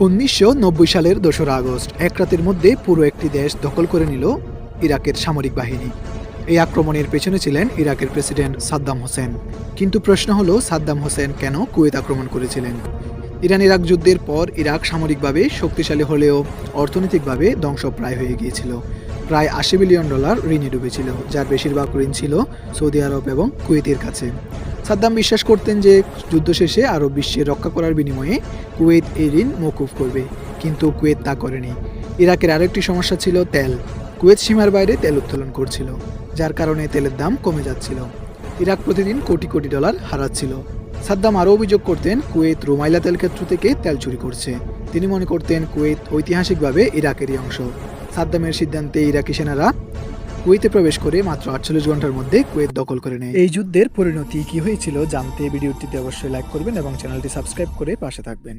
1990 সালের 2রা আগস্ট এক রাতের মধ্যে পুরো একটি দেশ দখল করে নিল ইরাকের সামরিক বাহিনী। এই আক্রমণের পেছনে ছিলেন ইরাকের প্রেসিডেন্ট সাদ্দাম হোসেন। কিন্তু প্রশ্ন হলো, সাদ্দাম হোসেন কেন কুয়েত আক্রমণ করেছিলেন? ইরান ইরাক যুদ্ধের পর ইরাক সামরিকভাবে শক্তিশালী হলেও অর্থনৈতিকভাবে ধ্বংসপ্রায় হয়ে গিয়েছিল। প্রায় $80 বিলিয়ন ঋণে ডুবেছিল, যার বেশিরভাগ ঋণ ছিল সৌদি আরব এবং কুয়েতের কাছে। সাদ্দাম বিশ্বাস করতেন যে যুদ্ধ শেষে আরব বিশ্বের রক্ষা করার বিনিময়ে কুয়েত এই ঋণ মওকুফ করবে, কিন্তু কুয়েত তা করেনি। ইরাকের আরেকটি সমস্যা ছিল তেল। কুয়েত সীমার বাইরে তেল উত্তোলন করছিল, যার কারণে তেলের দাম কমে যাচ্ছিল। ইরাক প্রতিদিন কোটি কোটি ডলার হারাচ্ছিল। সাদ্দাম আরও অভিযোগ করতেন কুয়েত রুমাইলা তেল ক্ষেত্র থেকে তেল চুরি করছে। তিনি মনে করতেন কুয়েত ঐতিহাসিকভাবে ইরাকেরই অংশ। সাদ্দামের সিদ্ধান্তে ইরাকি সেনারা কুয়েতে প্রবেশ করে মাত্র 48 ঘন্টার মধ্যে কুয়েত দখল করে নেয়। এই যুদ্ধের পরিণতি কি হয়েছিল জানতে ভিডিওটিতে অবশ্যই লাইক করবেন এবং চ্যানেলটি সাবস্ক্রাইব করে পাশে থাকবেন।